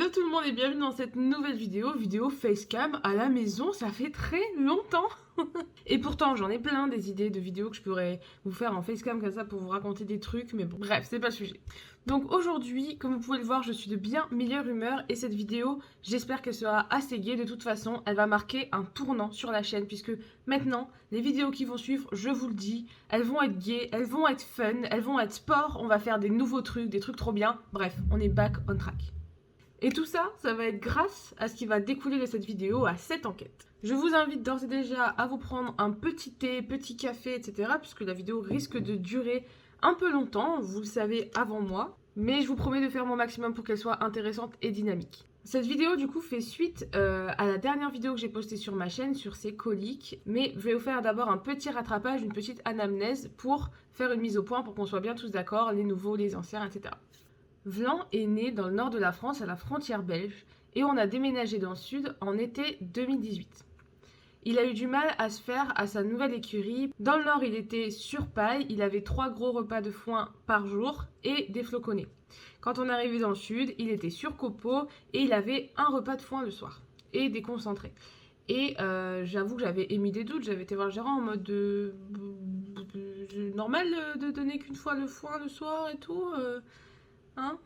Hello tout le monde et bienvenue dans cette nouvelle vidéo facecam à la maison, ça fait très longtemps. Et pourtant j'en ai plein des idées de vidéos que je pourrais vous faire en facecam comme ça pour vous raconter des trucs, mais bon, bref, c'est pas le sujet. Donc aujourd'hui, comme vous pouvez le voir, je suis de bien meilleure humeur et cette vidéo, j'espère qu'elle sera assez gaie. De toute façon, elle va marquer un tournant sur la chaîne puisque maintenant, les vidéos qui vont suivre, je vous le dis, elles vont être gaies, elles vont être fun, elles vont être sport, on va faire des nouveaux trucs, des trucs trop bien. Bref, on est back on track. Et tout ça, ça va être grâce à ce qui va découler de cette vidéo, à cette enquête. Je vous invite d'ores et déjà à vous prendre un petit thé, petit café, etc. puisque la vidéo risque de durer un peu longtemps, vous le savez avant moi. Mais je vous promets de faire mon maximum pour qu'elle soit intéressante et dynamique. Cette vidéo du coup fait suite à la dernière vidéo que j'ai postée sur ma chaîne sur ces coliques. Mais je vais vous faire d'abord un petit rattrapage, une petite anamnèse pour faire une mise au point pour qu'on soit bien tous d'accord, les nouveaux, les anciens, etc. Vlan est né dans le nord de la France, à la frontière belge, et on a déménagé dans le sud en été 2018. Il a eu du mal à se faire à sa nouvelle écurie. Dans le nord, il était sur paille, il avait 3 gros repas de foin par jour et des floconnés. Quand on est arrivé dans le sud, il était sur copeaux et il avait un repas de foin le soir et des concentrés. Et j'avoue que j'avais émis des doutes, j'avais été voir le gérant en mode normal de donner qu'une fois le foin le soir et tout hein.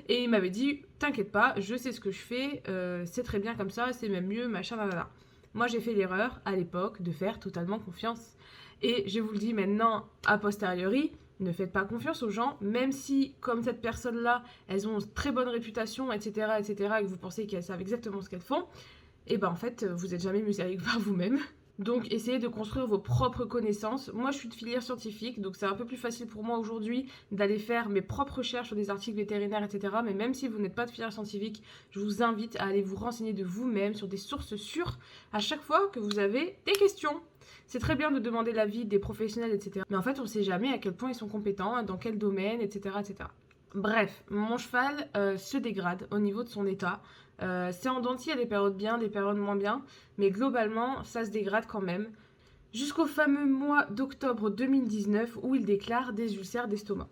Et il m'avait dit t'inquiète pas, je sais ce que je fais, c'est très bien comme ça, c'est même mieux, machin, nanana. Moi j'ai fait l'erreur à l'époque de faire totalement confiance. Et je vous le dis maintenant a posteriori, ne faites pas confiance aux gens, même si comme cette personne-là, elles ont une très bonne réputation, etc., etc., et que vous pensez qu'elles savent exactement ce qu'elles font, et ben en fait vous n'êtes jamais mieux avec par vous-même. Donc essayez de construire vos propres connaissances. Moi je suis de filière scientifique, donc c'est un peu plus facile pour moi aujourd'hui d'aller faire mes propres recherches sur des articles vétérinaires, etc. Mais même si vous n'êtes pas de filière scientifique, je vous invite à aller vous renseigner de vous-même sur des sources sûres à chaque fois que vous avez des questions. C'est très bien de demander l'avis des professionnels, etc. Mais en fait on ne sait jamais à quel point ils sont compétents, dans quel domaine, etc. etc. Bref, mon cheval se dégrade au niveau de son état. C'est en dents de scie, il y a des périodes bien, des périodes moins bien, mais globalement, ça se dégrade quand même. Jusqu'au fameux mois d'octobre 2019 où il déclare des ulcères d'estomac.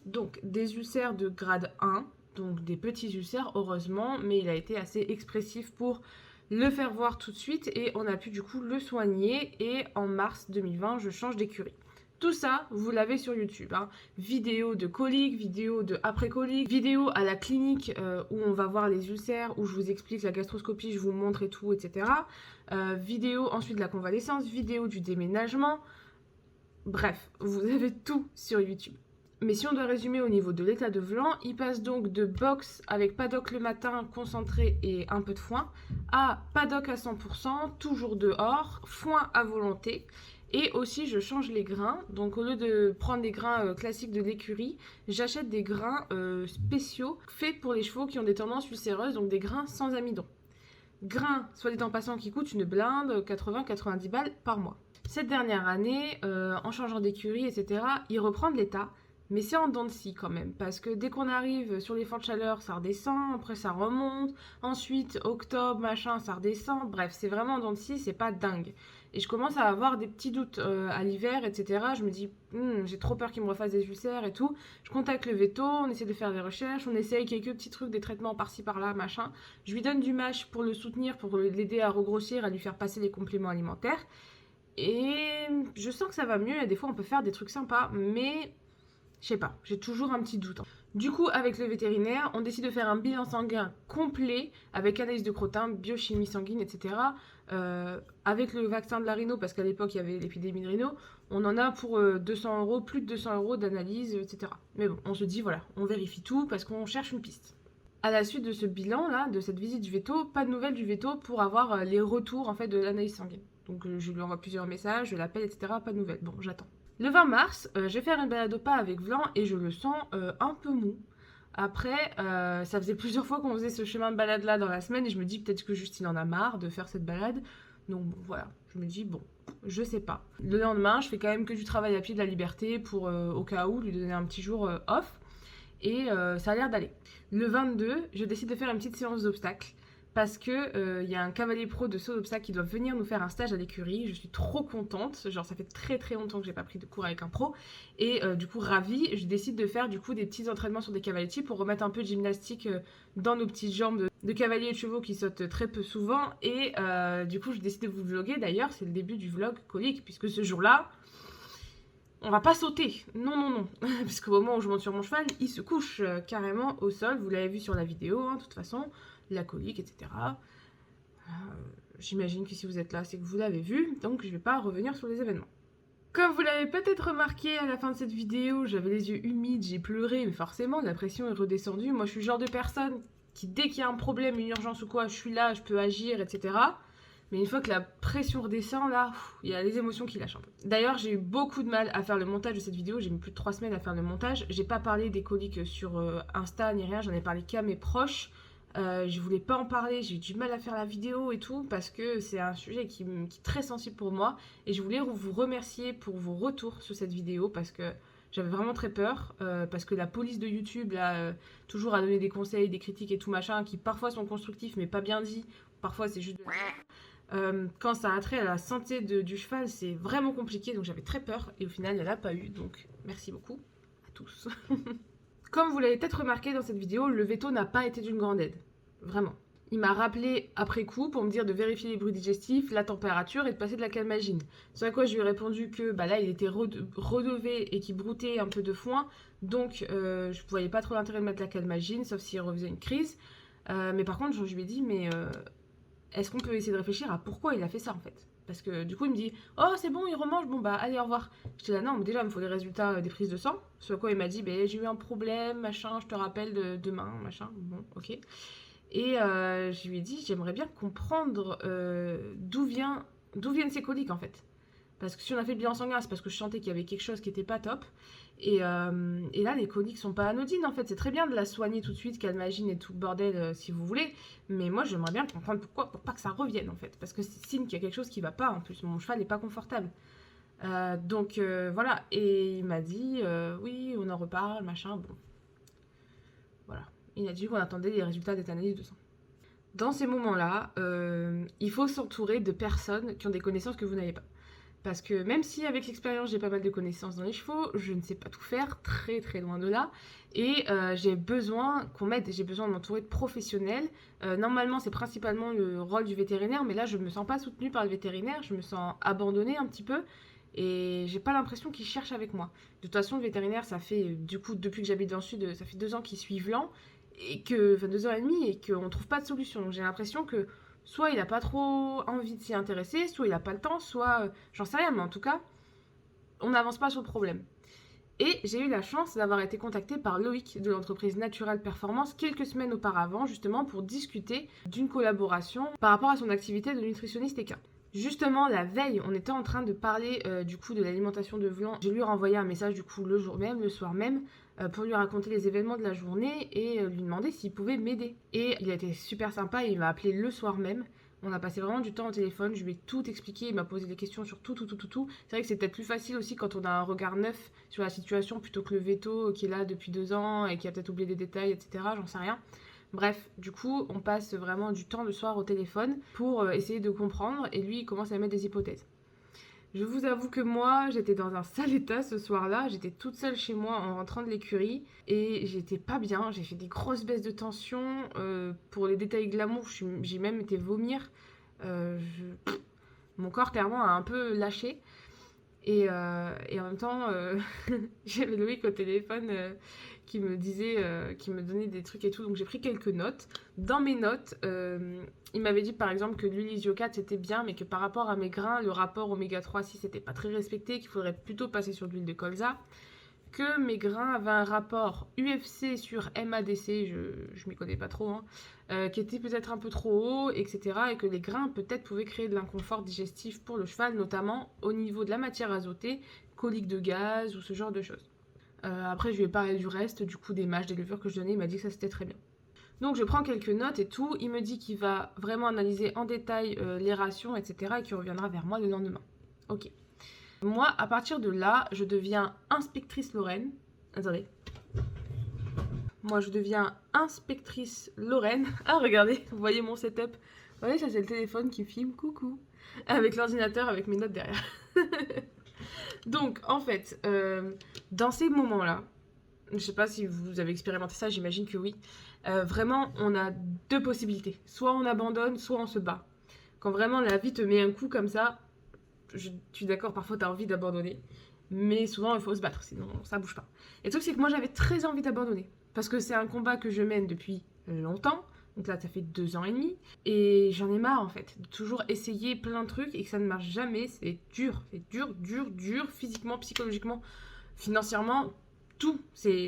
Donc, des ulcères de grade 1, donc des petits ulcères, heureusement, mais il a été assez expressif pour le faire voir tout de suite et on a pu du coup le soigner. Et en mars 2020, je change d'écurie. Tout ça, vous l'avez sur YouTube. Vidéo de colique, vidéo de après-colique, vidéo à la clinique où on va voir les ulcères, où je vous explique la gastroscopie, je vous montre et tout, etc. Vidéo ensuite de la convalescence, vidéo du déménagement. Bref, vous avez tout sur YouTube. Mais si on doit résumer au niveau de l'état de Vlan, il passe donc de box avec paddock le matin, concentré et un peu de foin, à paddock à 100%, toujours dehors, foin à volonté. Et aussi, je change les grains. Donc, au lieu de prendre des grains classiques de l'écurie, j'achète des grains spéciaux faits pour les chevaux qui ont des tendances ulcéreuses, donc des grains sans amidon. Grains, soit dit en passant, qui coûtent une blinde, 80-90 balles par mois. Cette dernière année, en changeant d'écurie, etc., il reprend de l'état. Mais c'est en dents de scie quand même, parce que dès qu'on arrive sur les fortes chaleurs, ça redescend, après ça remonte, ensuite octobre, machin, ça redescend, bref, c'est vraiment en dents de scie, c'est pas dingue. Et je commence à avoir des petits doutes à l'hiver, etc. Je me dis, j'ai trop peur qu'il me refasse des ulcères et tout. Je contacte le veto, on essaie de faire des recherches, on essaye quelques petits trucs, des traitements par-ci par-là, machin. Je lui donne du mâche pour le soutenir, pour l'aider à regrossir, à lui faire passer les compléments alimentaires. Et je sens que ça va mieux, et des fois on peut faire des trucs sympas, mais je sais pas, j'ai toujours un petit doute. Du coup, avec le vétérinaire, on décide de faire un bilan sanguin complet avec analyse de crottin, biochimie sanguine, etc. Avec le vaccin de la rhino, parce qu'à l'époque il y avait l'épidémie de rhino, on en a pour 200 €, plus de 200 € d'analyse, etc. Mais bon, on se dit voilà, on vérifie tout parce qu'on cherche une piste. À la suite de ce bilan là, de cette visite du veto, pas de nouvelles du veto pour avoir les retours en fait de l'analyse sanguine. Donc je lui envoie plusieurs messages, je l'appelle, etc. Pas de nouvelles. Bon, j'attends. Le 20 mars, je vais faire une balade au pas avec Vlan et je le sens un peu mou. Après, ça faisait plusieurs fois qu'on faisait ce chemin de balade là dans la semaine et je me dis peut-être que juste il en a marre de faire cette balade. Donc bon, voilà, je me dis bon, je sais pas. Le lendemain, je fais quand même que du travail à pied de la liberté pour au cas où lui donner un petit jour off et ça a l'air d'aller. Le 22, je décide de faire une petite séance d'obstacles. Parce que y a un cavalier pro de saut d'obstacle qui doit venir nous faire un stage à l'écurie. Je suis trop contente, genre ça fait très très longtemps que j'ai pas pris de cours avec un pro. Et du coup ravie, je décide de faire du coup des petits entraînements sur des cavaliers pour remettre un peu de gymnastique dans nos petites jambes de cavaliers et de chevaux qui sautent très peu souvent. Et du coup, j'ai décidé de vous vlogger. D'ailleurs, c'est le début du vlog colique, puisque ce jour-là, on va pas sauter. Non, non, non. Parce qu'au moment où je monte sur mon cheval, il se couche carrément au sol. Vous l'avez vu sur la vidéo, hein, de toute façon. La colique, etc. J'imagine que si vous êtes là, c'est que vous l'avez vu. Donc, je vais pas revenir sur les événements. Comme vous l'avez peut-être remarqué à la fin de cette vidéo, j'avais les yeux humides, j'ai pleuré, mais forcément, la pression est redescendue. Moi, je suis le genre de personne qui, dès qu'il y a un problème, une urgence ou quoi, je suis là, je peux agir, etc. Mais une fois que la pression redescend, là, il y a les émotions qui lâchent un peu. D'ailleurs, j'ai eu beaucoup de mal à faire le montage de cette vidéo. J'ai mis plus de 3 semaines à faire le montage. J'ai pas parlé des coliques sur Insta ni rien. J'en ai parlé qu'à mes proches. Je voulais pas en parler. J'ai eu du mal à faire la vidéo et tout parce que c'est un sujet qui est très sensible pour moi. Et je voulais vous remercier pour vos retours sur cette vidéo parce que j'avais vraiment très peur. Parce que la police de YouTube, là, toujours à donner des conseils, des critiques et tout machin, qui parfois sont constructifs mais pas bien dit. Parfois, c'est juste... quand ça a trait à la santé du cheval, c'est vraiment compliqué, donc j'avais très peur, et au final, il n'y en a pas eu, donc merci beaucoup à tous. Comme vous l'avez peut-être remarqué dans cette vidéo, le veto n'a pas été d'une grande aide, vraiment. Il m'a rappelé après coup pour me dire de vérifier les bruits digestifs, la température et de passer de la calmagine. C'est à quoi je lui ai répondu que bah là, il était redevé et qu'il broutait un peu de foin, donc je ne voyais pas trop l'intérêt de mettre la calmagine, sauf s'il refaisait une crise. Mais par contre, je lui ai dit, mais... est-ce qu'on peut essayer de réfléchir à pourquoi il a fait ça en fait? Parce que du coup il me dit oh c'est bon il remange, bon bah allez au revoir. J'étais là non mais déjà il me faut les résultats des prises de sang. Ce à quoi il m'a dit j'ai eu un problème machin, je te rappelle demain machin, bon ok. Et je lui ai dit j'aimerais bien comprendre d'où viennent ces coliques en fait. Parce que si on a fait le bilan sanguin, c'est parce que je sentais qu'il y avait quelque chose qui était pas top. Et là, les coliques sont pas anodines en fait. C'est très bien de la soigner tout de suite, calmagine et tout le bordel si vous voulez. Mais moi, j'aimerais bien comprendre pourquoi, pour pas que ça revienne en fait. Parce que c'est signe qu'il y a quelque chose qui va pas en plus. Mon cheval n'est pas confortable. Donc voilà. Et il m'a dit oui, on en reparle, machin. Bon. Voilà. Il a dit qu'on attendait les résultats des analyses de sang. Dans ces moments-là, il faut s'entourer de personnes qui ont des connaissances que vous n'avez pas. Parce que même si avec l'expérience j'ai pas mal de connaissances dans les chevaux, je ne sais pas tout faire, très très loin de là. Et j'ai besoin qu'on m'aide, j'ai besoin de m'entourer de professionnels. Normalement c'est principalement le rôle du vétérinaire, mais là je me sens pas soutenue par le vétérinaire, je me sens abandonnée un petit peu. Et j'ai pas l'impression qu'il cherche avec moi. De toute façon le vétérinaire ça fait du coup depuis que j'habite dans le sud, ça fait 2 ans qu'il suit lent. Et que, enfin 2 ans et demi et qu'on trouve pas de solution. Donc j'ai l'impression que soit il a pas trop envie de s'y intéresser, soit il a pas le temps, soit j'en sais rien, mais en tout cas, on n'avance pas sur le problème. Et j'ai eu la chance d'avoir été contactée par Loïc de l'entreprise Natural Performance quelques semaines auparavant, justement pour discuter d'une collaboration par rapport à son activité de nutritionniste équin. Justement, la veille, on était en train de parler du coup de l'alimentation de Vlan. Je lui ai renvoyé un message du coup le jour même, le soir même, pour lui raconter les événements de la journée et lui demander s'il pouvait m'aider. Et il a été super sympa, il m'a appelé le soir même. On a passé vraiment du temps au téléphone, je lui ai tout expliqué, il m'a posé des questions sur tout. C'est vrai que c'est peut-être plus facile aussi quand on a un regard neuf sur la situation plutôt que le veto qui est là depuis 2 ans et qui a peut-être oublié des détails, etc. J'en sais rien. Bref, du coup, on passe vraiment du temps le soir au téléphone pour essayer de comprendre et lui, il commence à mettre des hypothèses. Je vous avoue que moi, j'étais dans un sale état ce soir-là. J'étais toute seule chez moi en rentrant de l'écurie et j'étais pas bien. J'ai fait des grosses baisses de tension. Pour les détails glamour, j'ai même été vomir. Mon corps, clairement, a un peu lâché. Et en même temps, j'avais Loïc au téléphone qui me disait, qui me donnait des trucs et tout. Donc j'ai pris quelques notes. Dans mes notes, il m'avait dit par exemple que l'huile Isio4 c'était bien, mais que par rapport à mes grains, le rapport oméga 3 6 n'était pas très respecté, qu'il faudrait plutôt passer sur de l'huile de colza. Que mes grains avaient un rapport UFC sur MADC, je m'y connais pas trop, hein, qui était peut-être un peu trop haut, etc. Et que les grains peut-être pouvaient créer de l'inconfort digestif pour le cheval, notamment au niveau de la matière azotée, colique de gaz ou ce genre de choses. Après je lui ai parlé du reste, du coup des mâches, des levures que je donnais, il m'a dit que ça c'était très bien. Donc je prends quelques notes et tout, il me dit qu'il va vraiment analyser en détail les rations, etc. et qu'il reviendra vers moi le lendemain. Ok. Moi, à partir de là, je deviens inspectrice Lorraine. Attendez. Moi, je deviens inspectrice Lorraine. Ah, regardez, vous voyez mon setup. Vous voyez, ça c'est le téléphone qui filme, coucou. Avec l'ordinateur, avec mes notes derrière. Donc, en fait, dans ces moments-là, Je sais pas si vous avez expérimenté ça, j'imagine que oui. Vraiment, on a deux possibilités. Soit on abandonne, soit on se bat. Quand vraiment la vie te met un coup comme ça, je suis d'accord, parfois tu as envie d'abandonner. Mais souvent, il faut se battre, sinon ça bouge pas. Et le truc, c'est que moi, j'avais très envie d'abandonner. Parce que c'est un combat que je mène depuis longtemps. Donc là, ça fait 2 ans et demi. Et j'en ai marre, en fait, de toujours essayer plein de trucs et que ça ne marche jamais. C'est dur, dur, physiquement, psychologiquement, financièrement, tout.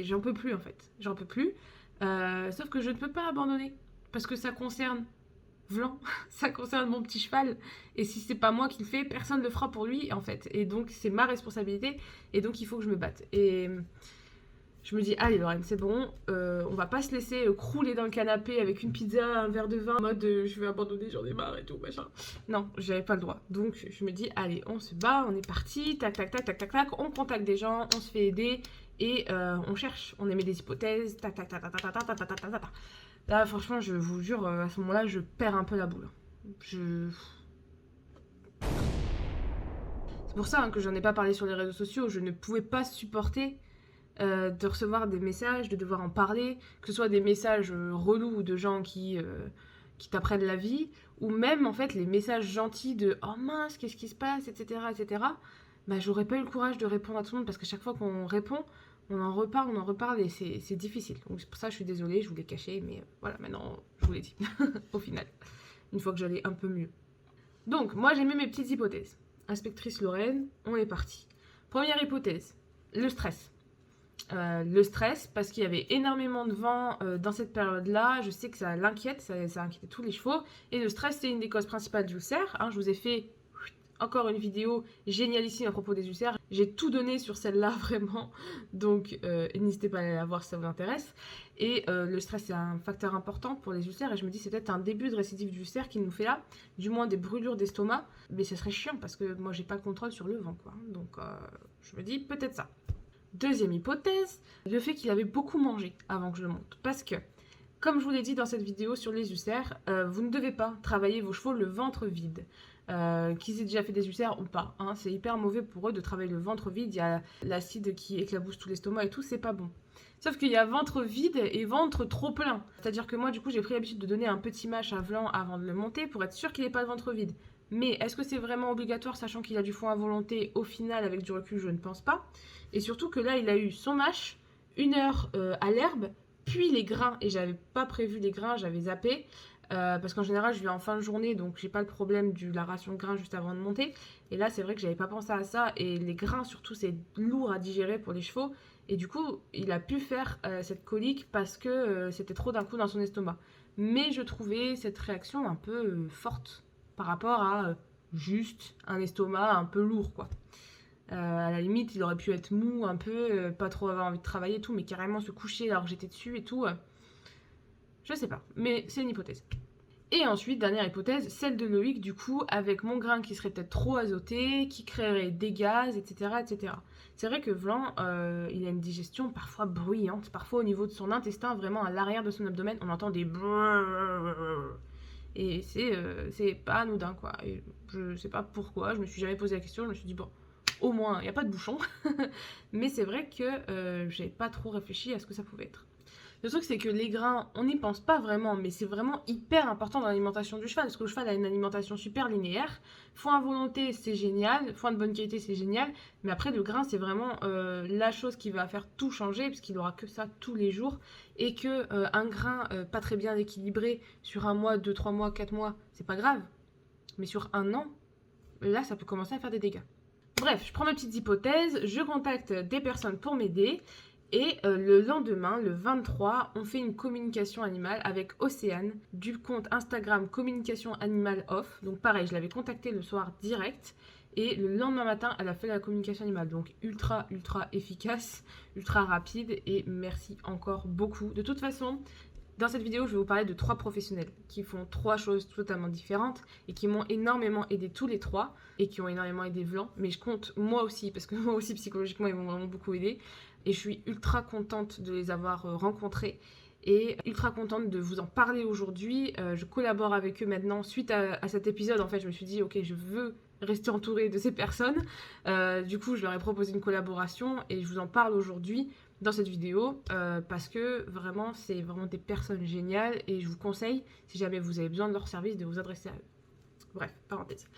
J'en peux plus, en fait. J'en peux plus. Sauf que je ne peux pas abandonner. Parce que ça concerne Vlan, ça concerne mon petit cheval. Et si c'est pas moi qui le fais, personne ne le fera pour lui, en fait. Et donc, c'est ma responsabilité. Et donc, il faut que je me batte. Et je me dis, allez Lorraine, c'est bon, on va pas se laisser crouler dans le canapé avec une pizza, un verre de vin, en mode je vais abandonner, j'en ai marre et tout, machin. Non, j'avais pas le droit. Donc je me dis, allez, on se bat, on est parti, tac, tac, tac, tac, tac, tac, on contacte des gens, on se fait aider et on cherche, on émet des hypothèses, tac, tac, tac, tac, tac, tac, tac, tac, tac, tac, tac. Là, franchement, je vous jure, à ce moment-là, je perds un peu la boule. C'est pour ça que j'en ai pas parlé sur les réseaux sociaux, je ne pouvais pas supporter de recevoir des messages, de devoir en parler, que ce soit des messages relous de gens qui t'apprennent la vie, ou même en fait les messages gentils de oh mince, qu'est-ce qui se passe, etc. etc. Bah, j'aurais pas eu le courage de répondre à tout le monde parce que chaque fois qu'on répond, on en reparle et c'est difficile. Donc c'est pour ça que je suis désolée, je vous l'ai caché, mais voilà, maintenant je vous l'ai dit au final, une fois que j'allais un peu mieux. Donc moi j'ai mis mes petites hypothèses. Inspectrice Lorraine, on est parti. Première hypothèse, le stress. Le stress, parce qu'il y avait énormément de vent dans cette période-là. Je sais que ça l'inquiète, ça inquiétait tous les chevaux. Et le stress, c'est une des causes principales d'ulcères. Je vous ai fait encore une vidéo génialissime à propos des ulcères. J'ai tout donné sur celle-là, vraiment. Donc, n'hésitez pas à aller la voir si ça vous intéresse. Et le stress, c'est un facteur important pour les ulcères. Et je me dis, c'est peut-être un début de récidive d'ulcère qui nous fait là. Du moins, des brûlures d'estomac. Mais ça serait chiant parce que moi, j'ai pas le contrôle sur le vent, quoi. Donc, je me dis, peut-être ça. Deuxième hypothèse, le fait qu'il avait beaucoup mangé avant que je le monte. Parce que, comme je vous l'ai dit dans cette vidéo sur les ulcères, vous ne devez pas travailler vos chevaux le ventre vide. Qu'ils aient déjà fait des ulcères ou pas. C'est hyper mauvais pour eux de travailler le ventre vide. Il y a l'acide qui éclabousse tout l'estomac et tout, c'est pas bon. Sauf qu'il y a ventre vide et ventre trop plein. C'est-à-dire que moi, du coup, j'ai pris l'habitude de donner un petit mâche à Vlan avant de le monter pour être sûr qu'il n'ait pas le ventre vide. Mais est-ce que c'est vraiment obligatoire, sachant qu'il a du foin à volonté? Au final, avec du recul, je ne pense pas. Et surtout que là, il a eu son mâche, 1 heure à l'herbe, puis les grains. Et j'avais pas prévu les grains, j'avais zappé. Parce qu'en général, je vais en fin de journée, donc j'ai pas le problème de la ration de grains juste avant de monter. Et là, c'est vrai que j'avais pas pensé à ça. Et les grains, surtout, c'est lourd à digérer pour les chevaux. Et du coup, il a pu faire cette colique parce que c'était trop d'un coup dans son estomac. Mais je trouvais cette réaction un peu forte par rapport à juste un estomac un peu lourd, quoi. À la limite, il aurait pu être mou un peu, pas trop avoir envie de travailler et tout, mais carrément se coucher alors que j'étais dessus et tout. Je sais pas, mais c'est une hypothèse. Et ensuite, dernière hypothèse, celle de Loïc, du coup, avec mon grain qui serait peut-être trop azoté, qui créerait des gaz, etc. etc. C'est vrai que Vlan, il a une digestion parfois bruyante, parfois au niveau de son intestin, vraiment à l'arrière de son abdomen, on entend des brrrr. Et c'est pas anodin, quoi. Et je sais pas pourquoi, je me suis jamais posé la question, je me suis dit, bon, au moins, il n'y a pas de bouchon. Mais c'est vrai que j'ai pas trop réfléchi à ce que ça pouvait être. Le truc, c'est que les grains, on n'y pense pas vraiment, mais c'est vraiment hyper important dans l'alimentation du cheval, parce que le cheval a une alimentation super linéaire. Foin à volonté, c'est génial, foin de bonne qualité, c'est génial, mais après, le grain, c'est vraiment la chose qui va faire tout changer, parce qu'il aura que ça tous les jours, et que un grain pas très bien équilibré sur 1 mois, 2, 3 mois, 4 mois, c'est pas grave, mais sur 1 an, là, ça peut commencer à faire des dégâts. Bref, je prends mes petites hypothèses, je contacte des personnes pour m'aider. Et le lendemain, le 23, on fait une communication animale avec Océane du compte Instagram Communication Animale Off. Donc pareil, je l'avais contactée le soir direct. Et le lendemain matin, elle a fait la communication animale. Donc ultra efficace, ultra rapide. Et merci encore beaucoup. De toute façon, dans cette vidéo, je vais vous parler de 3 professionnels qui font 3 choses totalement différentes et qui m'ont énormément aidé tous les 3 et qui ont énormément aidé Vlan. Mais je compte moi aussi, parce que moi aussi psychologiquement, ils m'ont vraiment beaucoup aidé. Et je suis ultra contente de les avoir rencontrés et ultra contente de vous en parler aujourd'hui. Je collabore avec eux maintenant. Suite à cet épisode, en fait, je me suis dit, ok, je veux rester entouré de ces personnes. Du coup, je leur ai proposé une collaboration et je vous en parle aujourd'hui dans cette vidéo parce que vraiment, c'est vraiment des personnes géniales et je vous conseille, si jamais vous avez besoin de leur service, de vous adresser à eux. Bref, parenthèse.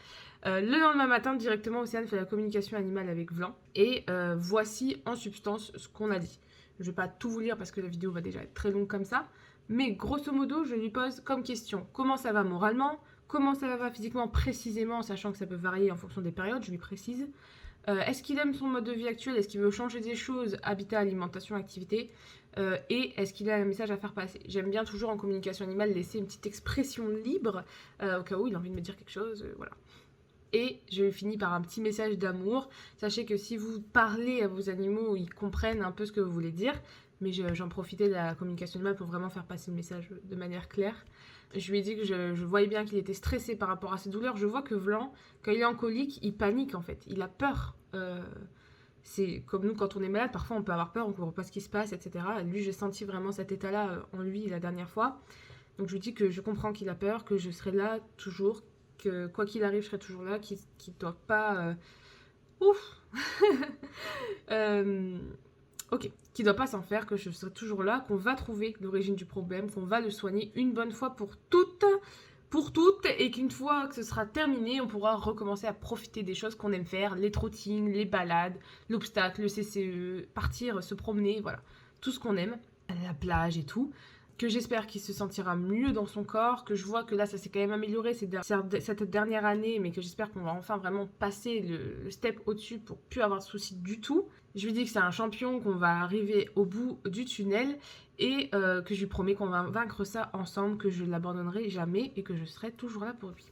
Le lendemain matin, directement, Océane fait la communication animale avec Vlan. Et voici en substance ce qu'on a dit. Je ne vais pas tout vous lire parce que la vidéo va déjà être très longue comme ça. Mais grosso modo, je lui pose comme question comment ça va moralement, comment ça va physiquement précisément, sachant que ça peut varier en fonction des périodes, je lui précise. Est-ce qu'il aime son mode de vie actuel? Est-ce qu'il veut changer des choses? Habitat, alimentation, activité. Et est-ce qu'il a un message à faire passer? J'aime bien toujours en communication animale laisser une petite expression libre au cas où il a envie de me dire quelque chose. Voilà. Et je finis par un petit message d'amour. Sachez que si vous parlez à vos animaux, ils comprennent un peu ce que vous voulez dire. Mais j'en profitais de la communication animale pour vraiment faire passer le message de manière claire. Je lui ai dit que je voyais bien qu'il était stressé par rapport à ses douleurs. Je vois que Vlan, quand il est en colique, il panique en fait. Il a peur. C'est comme nous quand on est malade, parfois on peut avoir peur, on ne comprend pas ce qui se passe, etc. Lui, j'ai senti vraiment cet état-là en lui la dernière fois. Donc je lui dis que je comprends qu'il a peur, que je serai là toujours, que quoi qu'il arrive, je serai toujours là, qu'il ne doit pas... Ouf Ok, qu'il ne doit pas s'en faire, que je serai toujours là, qu'on va trouver l'origine du problème, qu'on va le soigner une bonne fois pour toutes, et qu'une fois que ce sera terminé, on pourra recommencer à profiter des choses qu'on aime faire, les trottines, les balades, l'obstacle, le CCE, partir, se promener, voilà, tout ce qu'on aime, aller à la plage et tout. Que j'espère qu'il se sentira mieux dans son corps, que je vois que là ça s'est quand même amélioré cette dernière année, mais que j'espère qu'on va enfin vraiment passer le step au-dessus pour plus avoir de soucis du tout. Je lui dis que c'est un champion, qu'on va arriver au bout du tunnel et que je lui promets qu'on va vaincre ça ensemble, que je ne l'abandonnerai jamais et que je serai toujours là pour lui.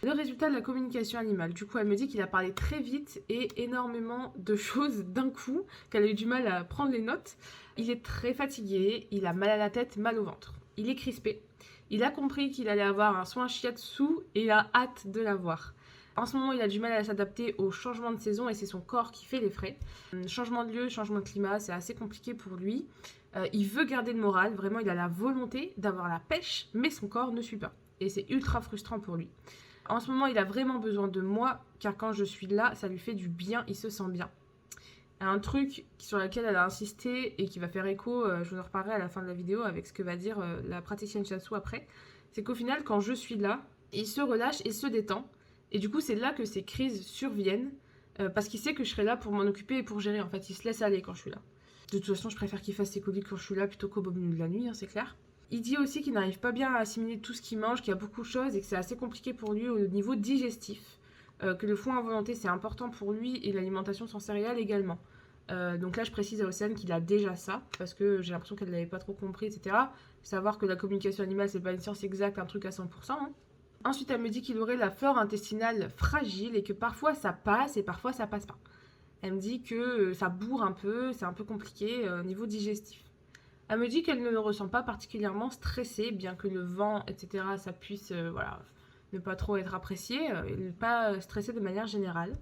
Le résultat de la communication animale, du coup elle me dit qu'il a parlé très vite et énormément de choses d'un coup, qu'elle a eu du mal à prendre les notes. Il est très fatigué, il a mal à la tête, mal au ventre. Il est crispé. Il a compris qu'il allait avoir un soin shiatsu et il a hâte de l'avoir. En ce moment, il a du mal à s'adapter au changement de saison et c'est son corps qui fait les frais. Changement de lieu, changement de climat, c'est assez compliqué pour lui. Il veut garder le moral, vraiment il a la volonté d'avoir la pêche, mais son corps ne suit pas. Et c'est ultra frustrant pour lui. En ce moment, il a vraiment besoin de moi, car quand je suis là, ça lui fait du bien, il se sent bien. Un truc sur lequel elle a insisté et qui va faire écho, je vous en reparlerai à la fin de la vidéo avec ce que va dire la praticienne shiatsu après, c'est qu'au final, quand je suis là, il se relâche et se détend. Et du coup, c'est là que ces crises surviennent, parce qu'il sait que je serai là pour m'en occuper et pour gérer. En fait, il se laisse aller quand je suis là. De toute façon, je préfère qu'il fasse ses coliques quand je suis là plutôt qu'au beau milieu de la nuit, hein, c'est clair. Il dit aussi qu'il n'arrive pas bien à assimiler tout ce qu'il mange, qu'il y a beaucoup de choses et que c'est assez compliqué pour lui au niveau digestif. Que le foin à volonté c'est important pour lui et l'alimentation sans céréales également. Donc là je précise à Océane qu'il a déjà ça, parce que j'ai l'impression qu'elle ne l'avait pas trop compris, etc. Savoir que la communication animale c'est pas une science exacte, un truc à 100%. Hein. Ensuite elle me dit qu'il aurait la flore intestinale fragile et que parfois ça passe et parfois ça passe pas. Elle me dit que ça bourre un peu, c'est un peu compliqué au niveau digestif. Elle me dit qu'elle ne le ressent pas particulièrement stressée, bien que le vent, etc., ça puisse voilà, ne pas trop être apprécié, et pas stressée de manière générale.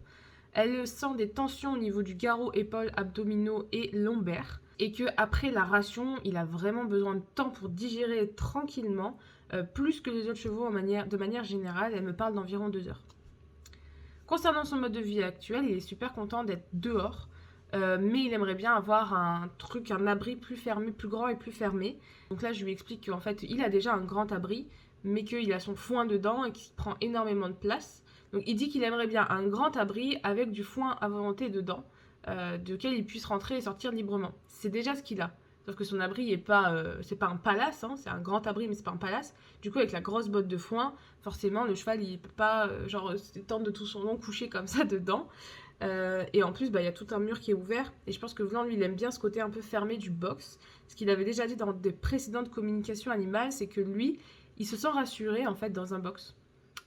Elle sent des tensions au niveau du garrot, épaules, abdominaux et lombaires, et qu'après la ration, il a vraiment besoin de temps pour digérer tranquillement, plus que les autres chevaux de manière générale. Elle me parle d'environ 2 heures. Concernant son mode de vie actuel, il est super content d'être dehors. Mais il aimerait bien avoir un abri plus fermé, plus grand et plus fermé. Donc là, je lui explique qu'en fait, il a déjà un grand abri, mais qu'il a son foin dedans et qu'il prend énormément de place. Donc il dit qu'il aimerait bien un grand abri avec du foin à volonté dedans, duquel il puisse rentrer et sortir librement. C'est déjà ce qu'il a. Sauf que son abri est pas, c'est pas un palace, hein, c'est un grand abri, mais c'est pas un palace. Du coup, avec la grosse botte de foin, forcément, le cheval, il peut pas, s'étendre de tout son long, coucher comme ça dedans. Et en plus, il y a tout un mur qui est ouvert. Et je pense que Vlan, lui, il aime bien ce côté un peu fermé du box. Ce qu'il avait déjà dit dans des précédentes communications animales, c'est que lui, il se sent rassuré, en fait, dans un box.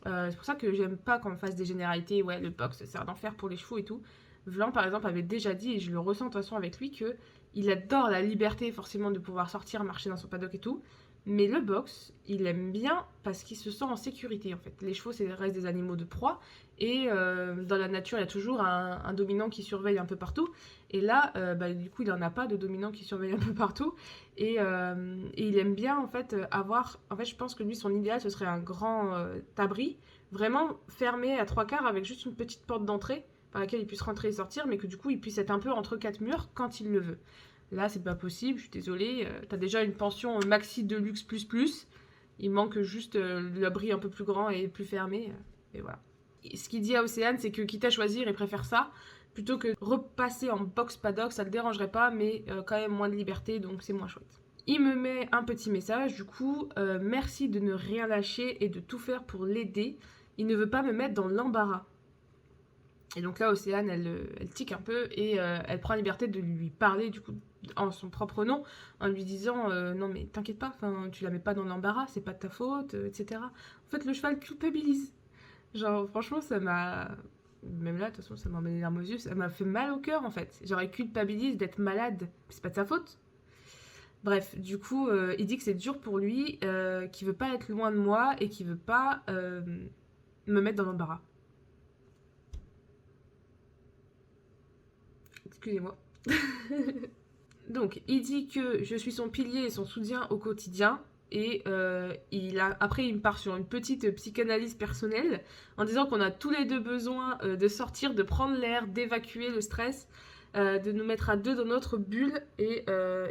C'est pour ça que j'aime pas qu'on fasse des généralités. Ouais, le box, c'est un enfer pour les chevaux et tout. Vlan, par exemple, avait déjà dit, et je le ressens de toute façon avec lui, qu'il adore la liberté, forcément, de pouvoir sortir, marcher dans son paddock et tout. Mais le box, il aime bien parce qu'il se sent en sécurité en fait. Les chevaux, c'est restent des animaux de proie et dans la nature, il y a toujours un dominant qui surveille un peu partout. Et là, du coup, il n'en a pas de dominant qui surveille un peu partout. Et il aime bien en fait avoir... En fait, je pense que lui, son idéal, ce serait un grand abri, vraiment fermé à 3/4 avec juste une petite porte d'entrée par laquelle il puisse rentrer et sortir, mais que du coup il puisse être un peu entre 4 murs quand il le veut. Là, c'est pas possible, je suis désolée. T'as déjà une pension maxi de luxe plus. Il manque juste l'abri un peu plus grand et plus fermé. Et voilà. Et ce qu'il dit à Océane, c'est que quitte à choisir, il préfère ça plutôt que repasser en box paddock. Ça le dérangerait pas, mais quand même moins de liberté, donc c'est moins chouette. Il me met un petit message, du coup, merci de ne rien lâcher et de tout faire pour l'aider. Il ne veut pas me mettre dans l'embarras. Et donc là, Océane, elle tique un peu et elle prend la liberté de lui parler du coup en son propre nom, en lui disant non mais t'inquiète pas, tu la mets pas dans l'embarras, c'est pas de ta faute, etc. En fait, le cheval culpabilise. Genre franchement, ça m'a... Même là, de toute façon, ça m'a mis les larmes aux yeux, ça m'a fait mal au cœur en fait. Genre, elle culpabilise d'être malade, c'est pas de sa faute. Bref, du coup, il dit que c'est dur pour lui, qu'il veut pas être loin de moi et qu'il veut pas me mettre dans l'embarras. Excusez-moi. Donc, il dit que je suis son pilier et son soutien au quotidien. Et après, il me part sur une petite psychanalyse personnelle en disant qu'on a tous les deux besoin de sortir, de prendre l'air, d'évacuer le stress, de nous mettre à deux dans notre bulle. Et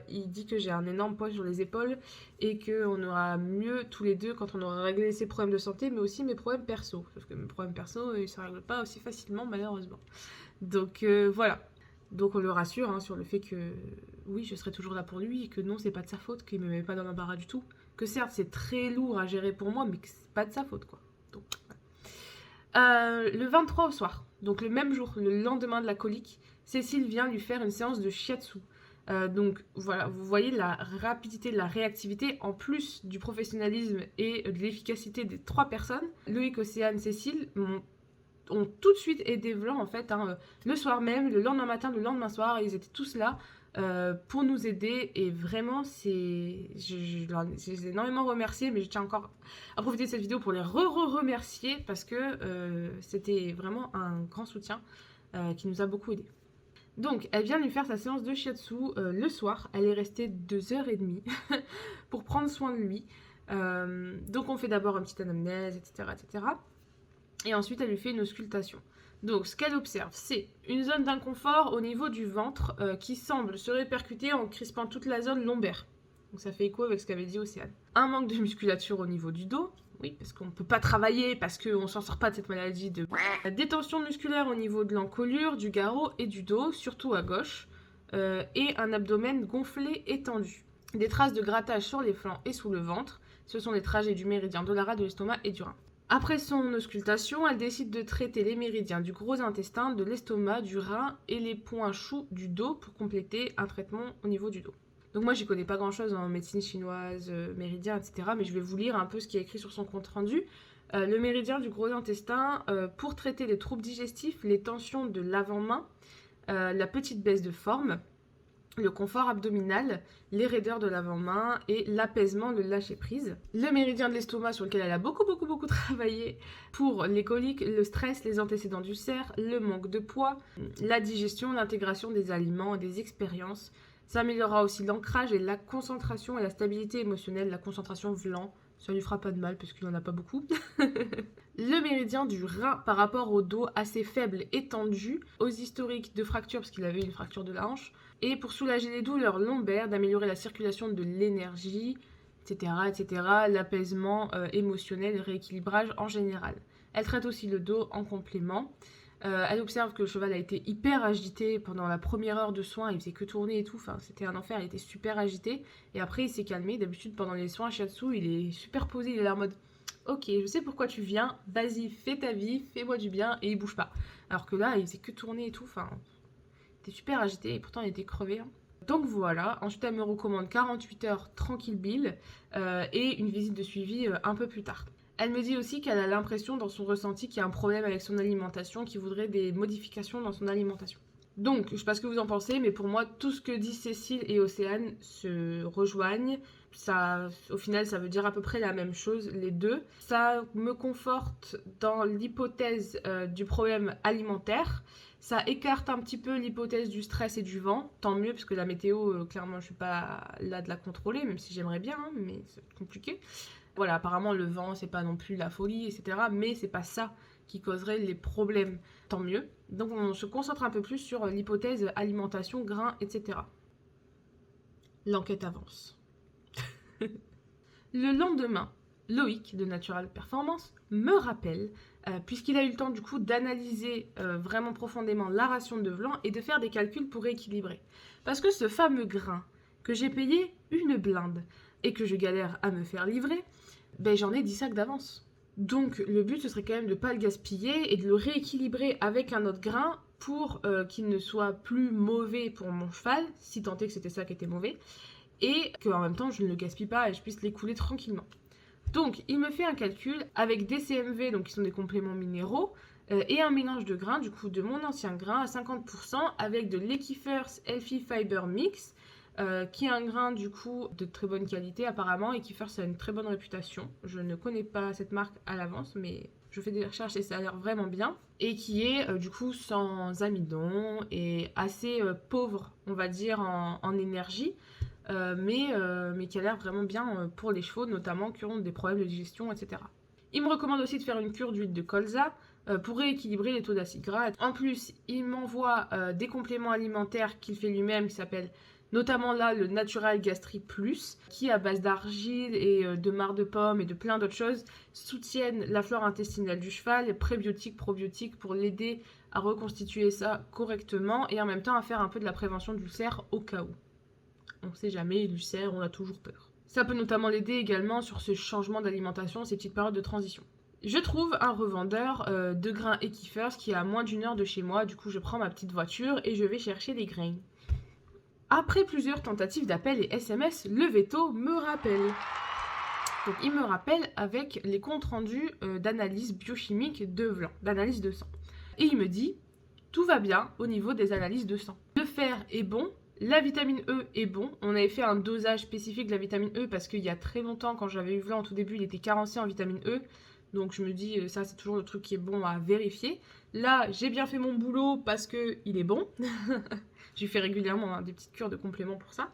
il dit que j'ai un énorme poids sur les épaules et qu'on aura mieux tous les deux quand on aura réglé ses problèmes de santé, mais aussi mes problèmes perso. Sauf que mes problèmes perso, ils ne se règlent pas aussi facilement, malheureusement. Donc voilà. Donc on le rassure hein, sur le fait que oui, je serai toujours là pour lui et que non, c'est pas de sa faute, qu'il me met pas dans l'embarras du tout. Que certes, c'est très lourd à gérer pour moi, mais que c'est pas de sa faute, quoi. Donc, voilà. Le 23 au soir, donc le même jour, le lendemain de la colique, Cécile vient lui faire une séance de shiatsu. Donc voilà, vous voyez la rapidité, la réactivité, en plus du professionnalisme et de l'efficacité des 3 personnes. Loïc, Océane, Cécile ont tout de suite aidé Vlan en fait, hein, le soir même, le lendemain matin, le lendemain soir, ils étaient tous là pour nous aider et vraiment je les ai énormément remerciés, mais je tiens encore à profiter de cette vidéo pour les remercier parce que c'était vraiment un grand soutien qui nous a beaucoup aidé. Donc elle vient lui faire sa séance de shiatsu le soir, elle est restée 2h30 pour prendre soin de lui. Donc on fait d'abord une petite anamnèse, etc. Et ensuite, elle lui fait une auscultation. Donc, ce qu'elle observe, c'est une zone d'inconfort au niveau du ventre qui semble se répercuter en crispant toute la zone lombaire. Donc, ça fait écho avec ce qu'avait dit Océane. Un manque de musculature au niveau du dos. Oui, parce qu'on ne peut pas travailler, parce qu'on ne s'en sort pas de cette maladie de... La détention musculaire au niveau de l'encolure, du garrot et du dos, surtout à gauche. Et un abdomen gonflé et tendu. Des traces de grattage sur les flancs et sous le ventre. Ce sont les trajets du méridien de la rate de l'estomac et du rein. Après son auscultation, elle décide de traiter les méridiens du gros intestin, de l'estomac, du rein et les points choux du dos pour compléter un traitement au niveau du dos. Donc moi, j'y connais pas grand-chose en médecine chinoise, méridien, etc. Mais je vais vous lire un peu ce qui est écrit sur son compte-rendu. Le méridien du gros intestin, pour traiter les troubles digestifs, les tensions de l'avant-main, la petite baisse de forme, le confort abdominal, les raideurs de l'avant-main et l'apaisement, le lâcher-prise. Le méridien de l'estomac sur lequel elle a beaucoup travaillé pour les coliques, le stress, les antécédents d'ulcères, le manque de poids, la digestion, l'intégration des aliments et des expériences. Ça améliorera aussi l'ancrage et la concentration et la stabilité émotionnelle, la concentration Vlan. Ça lui fera pas de mal parce qu'il n'en a pas beaucoup. Le méridien du rein par rapport au dos assez faible et tendu, aux historiques de fractures parce qu'il avait une fracture de la hanche, et pour soulager les douleurs lombaires, d'améliorer la circulation de l'énergie, etc. L'apaisement émotionnel, le rééquilibrage en général. Elle traite aussi le dos en complément. Elle observe que le cheval a été hyper agité pendant la première heure de soins, il faisait que tourner et tout, enfin c'était un enfer, il était super agité, et après il s'est calmé. D'habitude pendant les soins shiatsu, il est super posé, il est là en mode ok, je sais pourquoi tu viens, vas-y, fais ta vie, fais-moi du bien, et il bouge pas. Alors que là, il faisait que tourner et tout, enfin, il était super agité, et pourtant il était crevé. Hein. Donc voilà, ensuite elle me recommande 48 heures tranquille Bill, et une visite de suivi un peu plus tard. Elle me dit aussi qu'elle a l'impression dans son ressenti qu'il y a un problème avec son alimentation, qu'il voudrait des modifications dans son alimentation. Donc, je sais pas ce que vous en pensez, mais pour moi, tout ce que disent Cécile et Océane se rejoignent. Ça, au final, ça veut dire à peu près la même chose, les deux. Ça me conforte dans l'hypothèse du problème alimentaire. Ça écarte un petit peu l'hypothèse du stress et du vent. Tant mieux, parce que la météo, clairement, je suis pas là de la contrôler, même si j'aimerais bien, hein, mais c'est compliqué. Voilà, apparemment le vent c'est pas non plus la folie, etc. Mais c'est pas ça qui causerait les problèmes, tant mieux. Donc on se concentre un peu plus sur l'hypothèse alimentation, grains, etc. L'enquête avance. Le lendemain, Loïc de Natural Performance me rappelle, puisqu'il a eu le temps du coup d'analyser vraiment profondément la ration de Vlan et de faire des calculs pour rééquilibrer. Parce que ce fameux grain que j'ai payé une blinde et que je galère à me faire livrer, ben j'en ai 10 sacs d'avance. Donc le but ce serait quand même de ne pas le gaspiller et de le rééquilibrer avec un autre grain pour qu'il ne soit plus mauvais pour mon cheval, si tant est que c'était ça qui était mauvais, et qu'en même temps je ne le gaspille pas et je puisse l'écouler tranquillement. Donc il me fait un calcul avec des CMV, donc qui sont des compléments minéraux, et un mélange de grains, du coup de mon ancien grain à 50% avec de l'Equifers Healthy Fiber Mix, qui est un grain du coup de très bonne qualité apparemment. Equifers a une très bonne réputation. Je ne connais pas cette marque à l'avance, mais je fais des recherches et ça a l'air vraiment bien. Et qui est du coup sans amidon et assez pauvre, on va dire, en énergie. Mais qui a l'air vraiment bien pour les chevaux, notamment qui ont des problèmes de digestion, etc. Il me recommande aussi de faire une cure d'huile de colza pour rééquilibrer les taux d'acide gras. En plus, il m'envoie des compléments alimentaires qu'il fait lui-même, qui s'appellent notamment là le Natural Gastri Plus, qui à base d'argile et de marc de pomme et de plein d'autres choses soutiennent la flore intestinale du cheval, prébiotiques, probiotiques pour l'aider à reconstituer ça correctement et en même temps à faire un peu de la prévention d'ulcères au cas où. On ne sait jamais, l'ulcère, on a toujours peur. Ça peut notamment l'aider également sur ce changement d'alimentation, ces petites périodes de transition. Je trouve un revendeur de grains Equifers qui est à moins d'1 heure de chez moi, du coup je prends ma petite voiture et je vais chercher les grains. Après plusieurs tentatives d'appel et SMS, le veto me rappelle. Donc il me rappelle avec les comptes rendus d'analyse biochimique de Vlan, d'analyse de sang. Et il me dit, tout va bien au niveau des analyses de sang. Le fer est bon, la vitamine E est bon. On avait fait un dosage spécifique de la vitamine E parce qu'il y a très longtemps, quand j'avais eu Vlan au tout début, il était carencé en vitamine E. Donc je me dis, ça c'est toujours le truc qui est bon à vérifier. Là, j'ai bien fait mon boulot parce qu'il est bon. J'ai fait régulièrement des petites cures de compléments pour ça.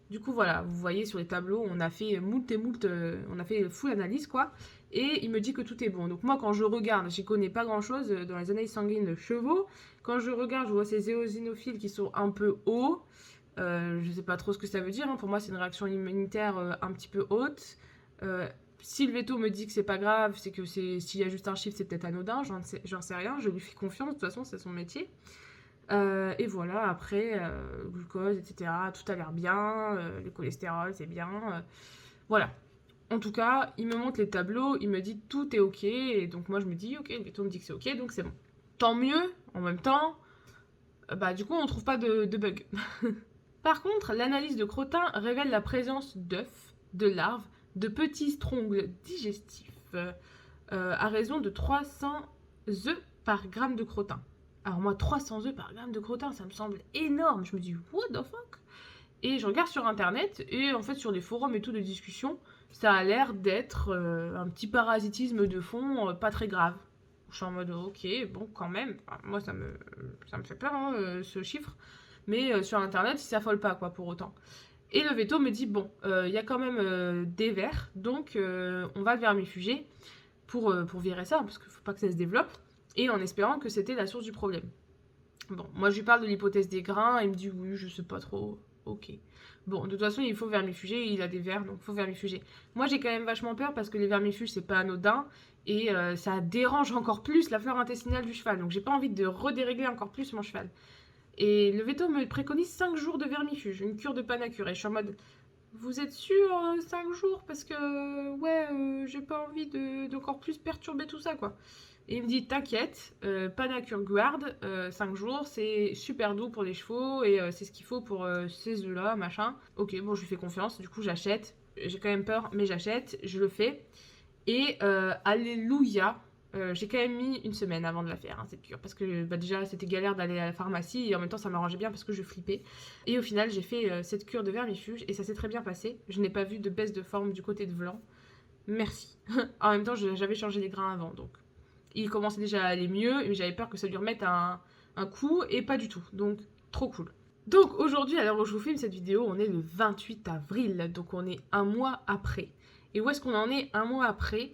Du coup, voilà, vous voyez sur les tableaux, on a fait moult et moult, on a fait full analyse, quoi. Et il me dit que tout est bon. Donc moi, quand je regarde, j'y connais pas grand-chose dans les analyses sanguines de chevaux. Quand je regarde, je vois ces éosinophiles qui sont un peu hauts. Je sais pas trop ce que ça veut dire. Hein. Pour moi, c'est une réaction immunitaire un petit peu haute. Si le veto me dit que c'est pas grave, c'est que s'il y a juste un chiffre, c'est peut-être anodin. J'en sais rien. Je lui fais confiance. De toute façon, c'est son métier. Et voilà, après, glucose, etc. Tout a l'air bien, le cholestérol, c'est bien. Voilà. En tout cas, il me montre les tableaux, il me dit tout est ok. Et donc moi, je me dis, ok, le veto me dit que c'est ok, donc c'est bon. Tant mieux, en même temps, du coup, on trouve pas de bug. Par contre, l'analyse de crottin révèle la présence d'œufs, de larves, de petits strongles digestifs à raison de 300 œufs par gramme de crottin. Alors moi, 300 œufs par gramme de crottin, ça me semble énorme. Je me dis, what the fuck? Et je regarde sur internet, et en fait sur les forums et tout de discussion, ça a l'air d'être un petit parasitisme de fond pas très grave. Je suis en mode, ok, bon, quand même. Enfin, moi, ça me fait peur, hein, ce chiffre. Mais sur internet, il s'affole pas, quoi, pour autant. Et le veto me dit, bon, il y a quand même des vers, donc on va le vermifuger pour virer ça, parce qu'il faut pas que ça se développe. Et en espérant que c'était la source du problème. Bon, moi je lui parle de l'hypothèse des grains, il me dit oui, je sais pas trop, ok. Bon, de toute façon, il faut vermifuger, il a des vers, donc il faut vermifuger. Moi j'ai quand même vachement peur parce que les vermifuges, c'est pas anodin, et ça dérange encore plus la flore intestinale du cheval, donc j'ai pas envie de redérégler encore plus mon cheval. Et le veto me préconise 5 jours de vermifuge, une cure de panacure, et je suis en mode, vous êtes sûr 5 jours? Parce que, ouais, j'ai pas envie d'encore plus perturber tout ça, quoi. Et il me dit, t'inquiète, Panacure Guard, 5 jours, c'est super doux pour les chevaux et c'est ce qu'il faut pour ces œufs-là, machin. Ok, bon, je lui fais confiance, du coup j'achète. J'ai quand même peur, mais j'achète, je le fais. Et alléluia, j'ai quand même mis 1 semaine avant de la faire, hein, cette cure. Parce que déjà, c'était galère d'aller à la pharmacie et en même temps, ça m'arrangeait bien parce que je flippais. Et au final, j'ai fait cette cure de vermifuge et ça s'est très bien passé. Je n'ai pas vu de baisse de forme du côté de Vlan. Merci. En même temps, j'avais changé les grains avant, donc... Il commençait déjà à aller mieux, et j'avais peur que ça lui remette un coup, et pas du tout. Donc, trop cool. Donc, aujourd'hui, à l'heure où je vous filme cette vidéo, on est le 28 avril, donc on est un mois après. Et où est-ce qu'on en est un mois après?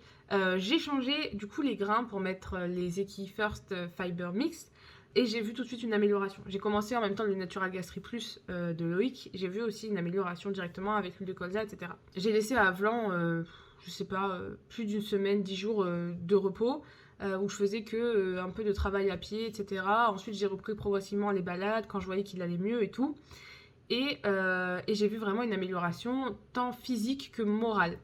J'ai changé du coup les grains pour mettre les Eki First Fiber Mix. Et j'ai vu tout de suite une amélioration. J'ai commencé en même temps le Natural Gastri Plus de Loïc. J'ai vu aussi une amélioration directement avec l'huile de colza, etc. J'ai laissé à Vlan, je sais pas, plus d'une semaine, 10 jours de repos, où je faisais que un peu de travail à pied, etc. Ensuite, j'ai repris progressivement les balades quand je voyais qu'il allait mieux et tout. Et j'ai vu vraiment une amélioration tant physique que morale.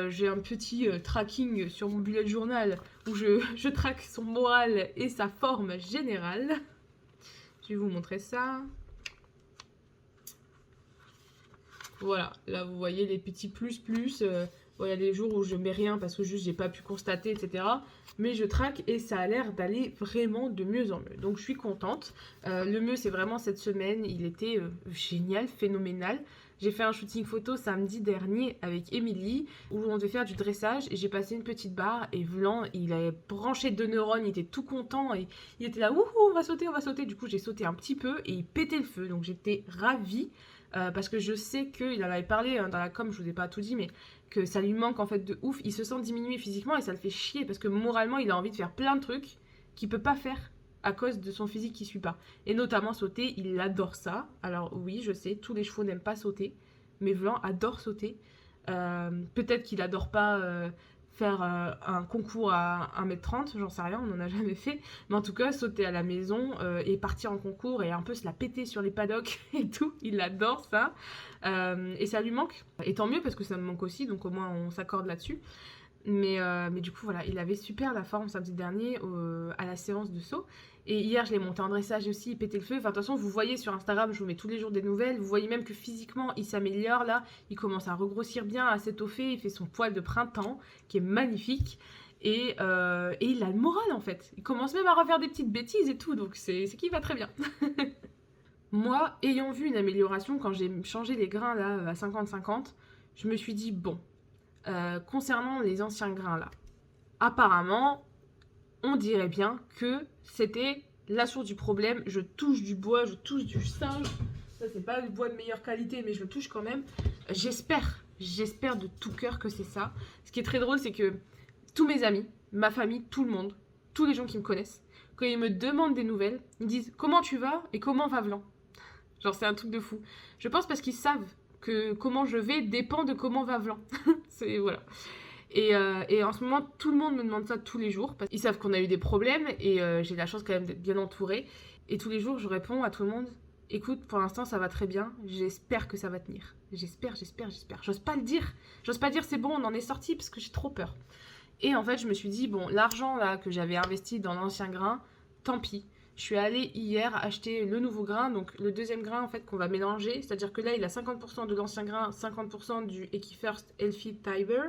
J'ai un petit tracking sur mon bullet journal où je traque son moral et sa forme générale. Je vais vous montrer ça. Voilà, là vous voyez les petits plus. Voilà les jours où je mets rien parce que juste j'ai pas pu constater, etc. Mais je traque et ça a l'air d'aller vraiment de mieux en mieux. Donc je suis contente. Le mieux c'est vraiment cette semaine, il était génial, phénoménal. J'ai fait un shooting photo samedi dernier avec Émilie où on devait faire du dressage et j'ai passé une petite barre et Vlan, il avait branché 2 neurones, il était tout content et il était là, wouhou, on va sauter, on va sauter. Du coup j'ai sauté un petit peu et il pétait le feu, donc j'étais ravie. Parce que je sais qu'il en avait parlé dans la com, je vous ai pas tout dit, mais que ça lui manque en fait de ouf. Il se sent diminué physiquement et ça le fait chier parce que moralement, il a envie de faire plein de trucs qu'il peut pas faire à cause de son physique qui suit pas. Et notamment sauter, il adore ça. Alors oui, je sais, tous les chevaux n'aiment pas sauter, mais Vlan adore sauter. Peut-être qu'il adore pas faire un concours à 1m30, j'en sais rien, on n'en a jamais fait. Mais en tout cas, sauter à la maison et partir en concours et un peu se la péter sur les paddocks et tout, il adore ça. Et ça lui manque. Et tant mieux parce que ça me manque aussi, donc au moins on s'accorde là-dessus. Mais du coup, voilà, il avait super la forme samedi dernier à la séance de saut. Et hier, je l'ai monté en dressage aussi, il pétait le feu. Enfin, de toute façon, vous voyez sur Instagram, je vous mets tous les jours des nouvelles. Vous voyez même que physiquement, il s'améliore là. Il commence à regrossir bien, à s'étoffer. Il fait son poil de printemps, qui est magnifique. Et il a le moral en fait. Il commence même à refaire des petites bêtises et tout. Donc, c'est qu'il va très bien. Moi, ayant vu une amélioration quand j'ai changé les grains là à 50-50, je me suis dit, bon, concernant les anciens grains là, apparemment, on dirait bien que c'était la source du problème. Je touche du bois, je touche du singe. Ça, c'est pas du bois de meilleure qualité, mais je le touche quand même. J'espère de tout cœur que c'est ça. Ce qui est très drôle, c'est que tous mes amis, ma famille, tout le monde, tous les gens qui me connaissent, quand ils me demandent des nouvelles, ils me disent comment tu vas et comment va Vlan. Genre, c'est un truc de fou. Je pense parce qu'ils savent que comment je vais dépend de comment va Vlan. C'est voilà. Et en ce moment, tout le monde me demande ça tous les jours. Parce qu'ils savent qu'on a eu des problèmes et j'ai la chance quand même d'être bien entourée. Et tous les jours, je réponds à tout le monde, écoute, pour l'instant, ça va très bien. J'espère que ça va tenir. J'espère. J'ose pas le dire. J'ose pas dire c'est bon, on en est sorti parce que j'ai trop peur. Et en fait, je me suis dit, bon, l'argent là que j'avais investi dans l'ancien grain, tant pis. Je suis allée hier acheter le nouveau grain, donc le deuxième grain en fait qu'on va mélanger. C'est-à-dire que là, il a 50% de l'ancien grain, 50% du Equifirst Healthy Fiber.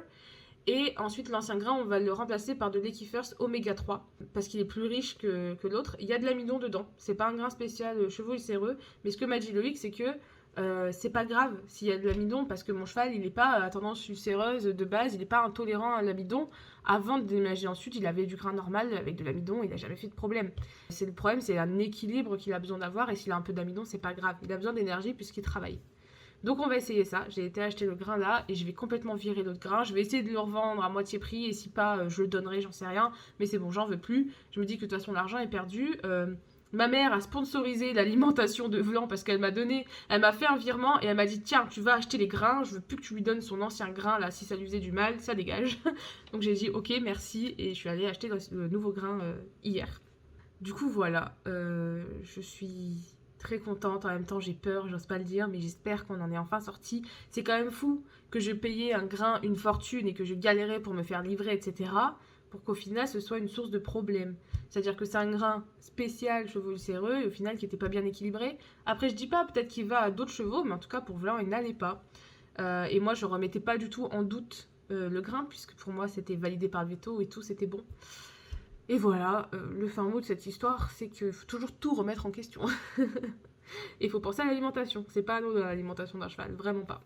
Et ensuite, l'ancien grain, on va le remplacer par de l'Equifirst Oméga 3 parce qu'il est plus riche que l'autre. Il y a de l'amidon dedans. C'est pas un grain spécial chevaux ulcéreux. Mais ce que m'a dit Loïc, c'est que c'est pas grave s'il y a de l'amidon parce que mon cheval, il n'est pas à tendance ulcéreuse de base. Il n'est pas intolérant à l'amidon. Avant de déménager ensuite, il avait du grain normal avec de l'amidon. Il n'a jamais fait de problème. Le problème, c'est un équilibre qu'il a besoin d'avoir. Et s'il a un peu d'amidon, c'est pas grave. Il a besoin d'énergie puisqu'il travaille. Donc on va essayer ça. J'ai été acheter le grain là et je vais complètement virer l'autre grain. Je vais essayer de le revendre à moitié prix et si pas, je le donnerai, j'en sais rien. Mais c'est bon, j'en veux plus. Je me dis que de toute façon l'argent est perdu. Ma mère a sponsorisé l'alimentation de Vlan parce qu'elle m'a fait un virement et elle m'a dit tiens, tu vas acheter les grains. Je veux plus que tu lui donnes son ancien grain là. Si ça lui faisait du mal, ça dégage. Donc j'ai dit ok, merci et je suis allée acheter le nouveau grain hier. Du coup voilà, je suis très contente, en même temps j'ai peur, j'ose pas le dire, mais j'espère qu'on en est enfin sorti. C'est quand même fou que je payais un grain une fortune et que je galérais pour me faire livrer, etc. pour qu'au final ce soit une source de problème. C'est-à-dire que c'est un grain spécial chevaux ulcéreux et au final qui n'était pas bien équilibré. Après je dis pas, peut-être qu'il va à d'autres chevaux, mais en tout cas pour Vlan il n'allait pas. Et moi je remettais pas du tout en doute le grain, puisque pour moi c'était validé par le veto et tout, c'était bon. Et voilà, le fin mot de cette histoire, c'est qu'il faut toujours tout remettre en question. Et il faut penser à l'alimentation. C'est pas anodin l'alimentation d'un cheval, vraiment pas.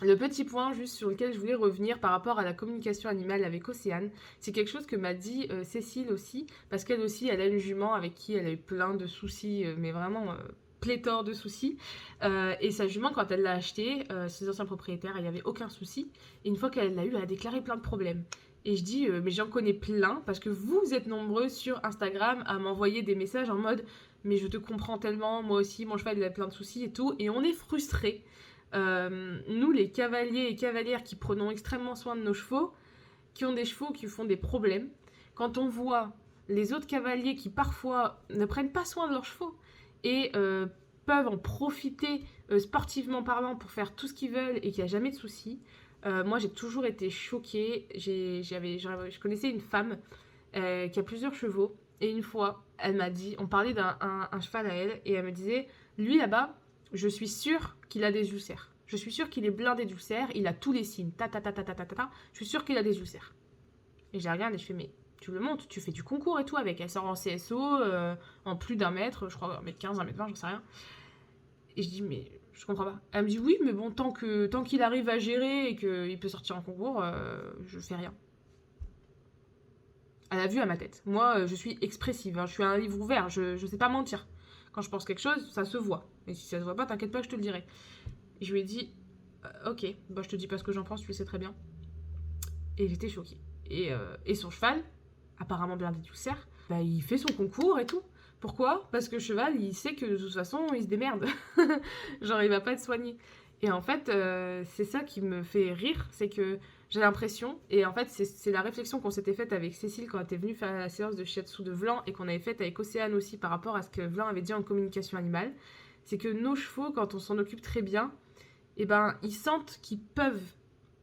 Le petit point juste sur lequel je voulais revenir par rapport à la communication animale avec Océane, c'est quelque chose que m'a dit Cécile aussi, parce qu'elle aussi, elle a une jument avec qui elle a eu plein de soucis, mais vraiment pléthore de soucis. Et sa jument, quand elle l'a acheté, ses anciens propriétaires, il n'y avait aucun souci. Et une fois qu'elle l'a eu, elle a déclaré plein de problèmes. Et je dis, mais j'en connais plein, parce que vous êtes nombreux sur Instagram à m'envoyer des messages en mode, mais je te comprends tellement, moi aussi, mon cheval il a plein de soucis et tout. Et on est frustrés. Nous, les cavaliers et cavalières qui prenons extrêmement soin de nos chevaux, qui ont des chevaux qui font des problèmes, quand on voit les autres cavaliers qui parfois ne prennent pas soin de leurs chevaux et peuvent en profiter sportivement parlant pour faire tout ce qu'ils veulent et qu'il n'y a jamais de soucis, moi j'ai toujours été choquée. Je connaissais une femme qui a plusieurs chevaux et une fois elle m'a dit, on parlait d'un cheval à elle et elle me disait, lui là-bas, je suis sûre qu'il a des ulcères. Je suis sûre qu'il est blindé d'ulcères, il a tous les signes, je suis sûre qu'il a des ulcères. Et je la regarde et je fais, mais tu le montes, tu fais du concours et tout avec. Elle sort en CSO, en plus d'1 mètre, je crois 1m15, 1m20, j'en sais rien. Et je dis, mais je comprends pas. Elle me dit, oui, mais bon, tant qu'il arrive à gérer et qu'il peut sortir en concours, je fais rien. Elle a vu à ma tête. Moi, je suis expressive, hein, je suis un livre ouvert, je sais pas mentir. Quand je pense quelque chose, ça se voit. Et si ça se voit pas, t'inquiète pas, je te le dirai. Et je lui ai dit, ok, bah, je te dis pas ce que j'en pense, tu le sais très bien. Et j'étais choquée. Et son cheval, apparemment blindé d'ulcères, bah, il fait son concours et tout. Pourquoi? Parce que le cheval, il sait que de toute façon, il se démerde. Genre, il va pas être soigné. Et en fait, c'est ça qui me fait rire, c'est que j'ai l'impression, et en fait, c'est la réflexion qu'on s'était faite avec Cécile quand elle était venue faire la séance de shiatsu de Vlan, et qu'on avait faite avec Océane aussi par rapport à ce que Vlan avait dit en communication animale, c'est que nos chevaux, quand on s'en occupe très bien, eh ben, ils sentent qu'ils peuvent,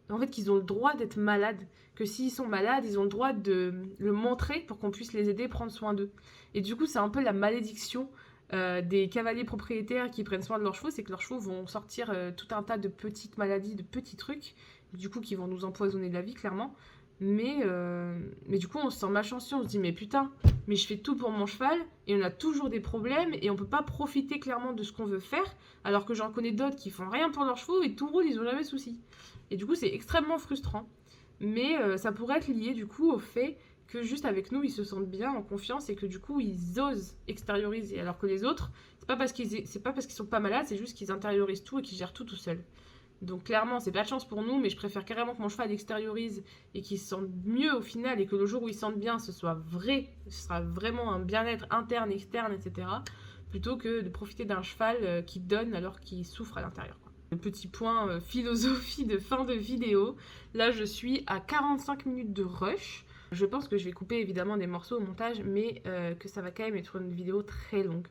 en fait, qu'ils ont le droit d'être malades, que s'ils sont malades, ils ont le droit de le montrer pour qu'on puisse les aider, prendre soin d'eux. Et du coup, c'est un peu la malédiction des cavaliers propriétaires qui prennent soin de leurs chevaux, c'est que leurs chevaux vont sortir tout un tas de petites maladies, de petits trucs, du coup, qui vont nous empoisonner la vie, clairement. Mais du coup, on se sent malchanceux, on se dit, mais putain, mais je fais tout pour mon cheval, et on a toujours des problèmes, et on peut pas profiter clairement de ce qu'on veut faire, alors que j'en connais d'autres qui font rien pour leurs chevaux, et tout roule, ils ont jamais de soucis. Et du coup, c'est extrêmement frustrant. Mais ça pourrait être lié, du coup, au fait que juste avec nous, ils se sentent bien, en confiance, et que du coup, ils osent extérioriser. Alors que les autres, c'est pas parce qu'ils sont pas malades, c'est juste qu'ils intériorisent tout et qu'ils gèrent tout seuls. Donc clairement, c'est pas de chance pour nous, mais je préfère carrément que mon cheval extériorise et qu'il se sente mieux au final, et que le jour où il se sente bien, ce soit vrai, ce sera vraiment un bien-être interne, externe, etc. Plutôt que de profiter d'un cheval qui donne alors qu'il souffre à l'intérieur. Le petit point philosophie de fin de vidéo. Là, je suis à 45 minutes de rush. Je pense que je vais couper évidemment des morceaux au montage, mais que ça va quand même être une vidéo très longue.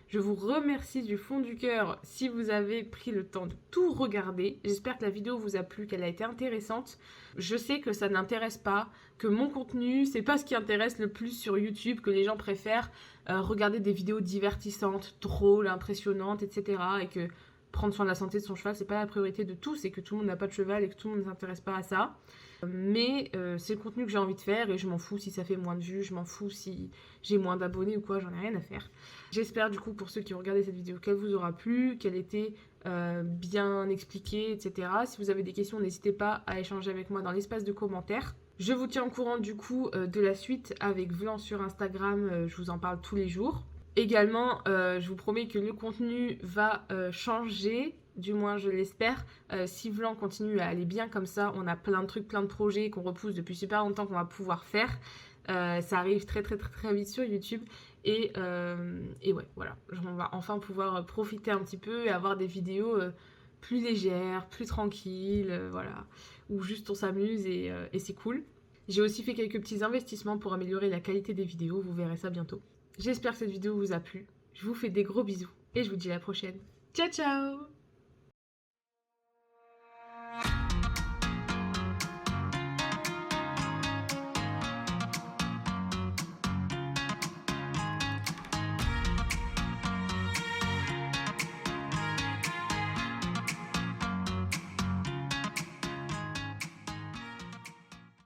Je vous remercie du fond du cœur si vous avez pris le temps de tout regarder. J'espère que la vidéo vous a plu, qu'elle a été intéressante. Je sais que ça n'intéresse pas, que mon contenu, c'est pas ce qui intéresse le plus sur YouTube, que les gens préfèrent regarder des vidéos divertissantes, drôles, impressionnantes, etc. Et que prendre soin de la santé de son cheval, c'est pas la priorité de tous, et que tout le monde n'a pas de cheval et que tout le monde ne s'intéresse pas à ça. Mais c'est le contenu que j'ai envie de faire, et je m'en fous si ça fait moins de vues, je m'en fous si j'ai moins d'abonnés ou quoi, j'en ai rien à faire. J'espère du coup pour ceux qui ont regardé cette vidéo qu'elle vous aura plu, qu'elle était bien expliquée, etc. Si vous avez des questions, n'hésitez pas à échanger avec moi dans l'espace de commentaires. Je vous tiens au courant du coup de la suite avec Vlan sur Instagram, je vous en parle tous les jours. Également, je vous promets que le contenu va changer, du moins je l'espère. Si Vlan continue à aller bien comme ça, on a plein de trucs, plein de projets qu'on repousse depuis super longtemps qu'on va pouvoir faire. Ça arrive très vite sur YouTube. Et ouais, voilà, on va enfin pouvoir profiter un petit peu et avoir des vidéos plus légères, plus tranquilles, voilà, où juste on s'amuse et c'est cool. J'ai aussi fait quelques petits investissements pour améliorer la qualité des vidéos, vous verrez ça bientôt. J'espère que cette vidéo vous a plu. Je vous fais des gros bisous et je vous dis à la prochaine. Ciao ciao!